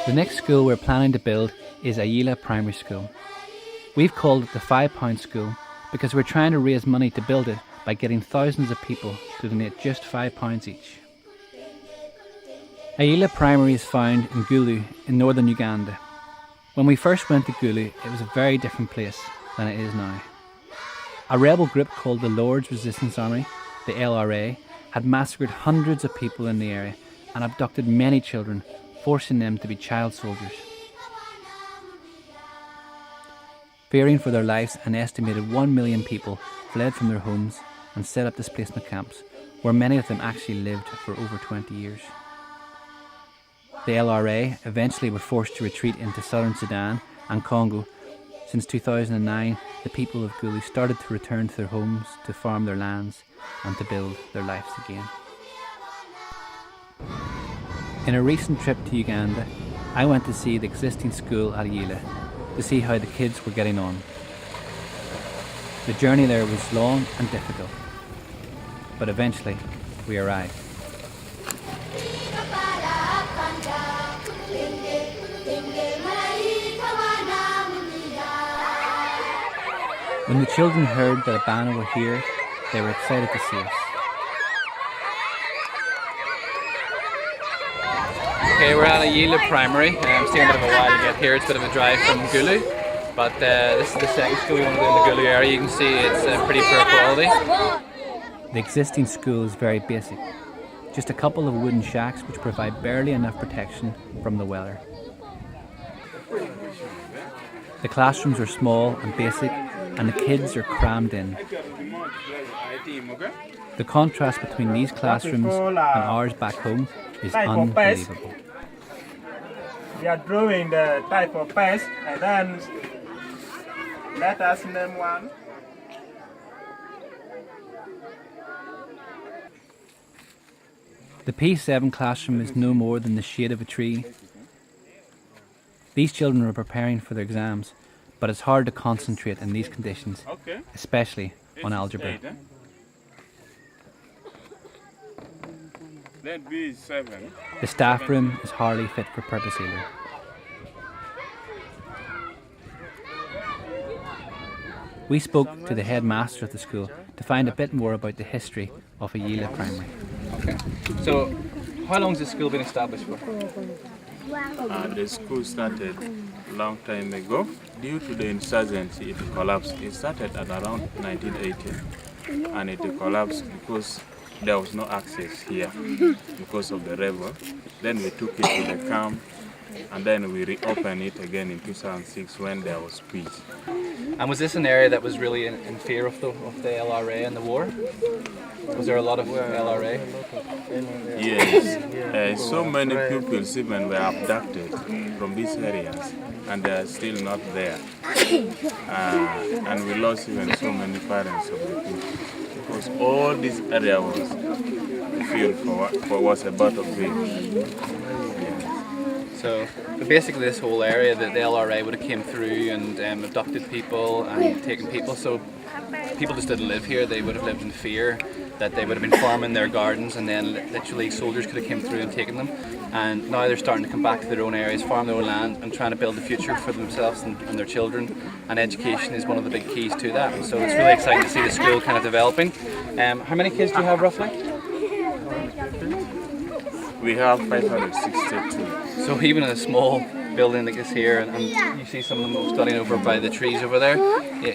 The next school we're planning to build is Ayila Primary School. We've called it the £5 school because we're trying to raise money to build it by getting thousands of people to donate just £5 each. Ayila Primary is found in Gulu in northern Uganda. When we first went to Gulu, it was a very different place than it is now. A rebel group called the Lord's Resistance Army, the LRA, had massacred hundreds of people in the area and abducted many children, forcing them to be child soldiers. Fearing for their lives, an estimated 1 million people fled from their homes and set up displacement camps, where many of them actually lived for over 20 years. The LRA eventually were forced to retreat into southern Sudan and Congo. Since 2009, the people of Gulu started to return to their homes to farm their lands and to build their lives again. In a recent trip to Uganda, I went to see the existing school at Ayila to see how the kids were getting on. The journey there was long and difficult, but eventually we arrived. When the children heard that Abaana were here, they were excited to see us. Okay, we're at Ayila Primary. It's taking a bit of a while to get here. It's a bit of a drive from Gulu, but this is the second school we want to do in the Gulu area. You can see it's pretty poor quality. The existing school is very basic. Just a couple of wooden shacks which provide barely enough protection from the weather. The classrooms are small and basic, and the kids are crammed in. The contrast between these classrooms and ours back home is unbelievable. We are drawing the type of pest and then let us name one. The P7 classroom is no more than the shade of a tree. These children are preparing for their exams, but it's hard to concentrate in these conditions, especially on algebra. The staff room is hardly fit for purpose either. We spoke to the headmaster of the school to find a bit more about the history of Ayila Primary. Okay, so how long has this school been established for? The school started a long time ago. Due to the insurgency, it collapsed. It started at around 1980 and it collapsed because there was no access here because of the rebel. Then we took it to the camp and then we reopened it again in 2006 when there was peace. And was this an area that was really in fear of the LRA and the war? Was there a lot of LRA? Yes. So many pupils even were abducted from these areas and they are still not there. And we lost even so many parents of the people because all this area was the field for was a battlefield. So basically this whole area, the LRA would have came through and abducted people and taken people, so people just didn't live here. They would have lived in fear that they would have been farming their gardens and then literally soldiers could have came through and taken them. And now they're starting to come back to their own areas, farm their own land and trying to build a future for themselves and their children. And education is one of the big keys to that. And so it's really exciting to see the school kind of developing. How many kids do you have roughly? We have 562. So even in a small building like this here, and you see some of them studying over by the trees over there,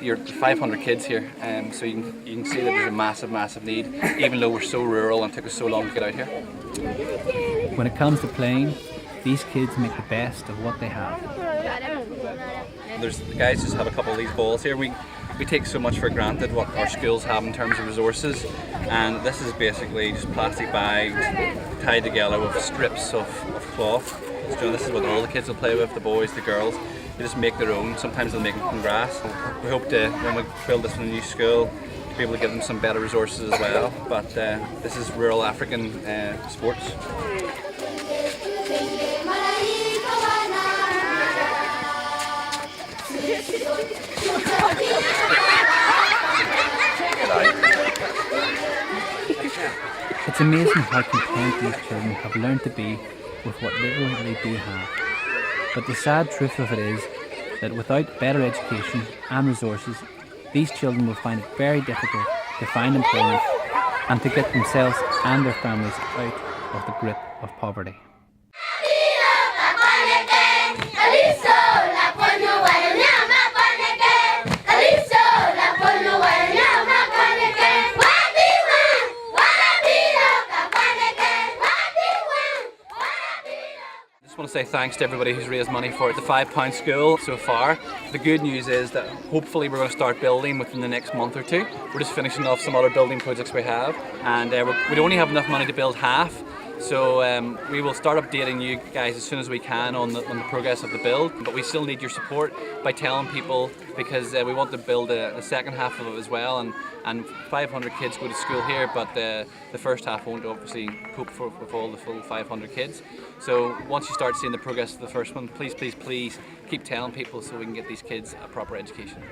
you're 500 kids here, so you can see that there's a massive need, even though we're so rural and it took us so long to get out here. When it comes to playing, these kids make the best of what they have. The guys just have a couple of these balls here. We take so much for granted what our schools have in terms of resources, and this is basically just plastic bags tied together with strips of cloth. So this is what all the kids will play with, the boys, the girls. They just make their own. Sometimes they'll make them from grass. We hope to, when we build this in a new school, to be able to give them some better resources as well. But this is rural African sports. It's amazing how content these children have learned to be with what little they do have. But the sad truth of it is that without better education and resources, these children will find it very difficult to find employment and to get themselves and their families out of the grip of poverty. I just want to say thanks to everybody who's raised money for it. The £5 school so far. The good news is that hopefully we're going to start building within the next month or two. We're just finishing off some other building projects we have, and we only have enough money to build half. So we will start updating you guys as soon as we can on the progress of the build, but we still need your support by telling people, because we want to build a second half of it as well, and 500 kids go to school here, but the first half won't obviously cope with all the full 500 kids. So once you start seeing the progress of the first one, please, please, please keep telling people so we can get these kids a proper education.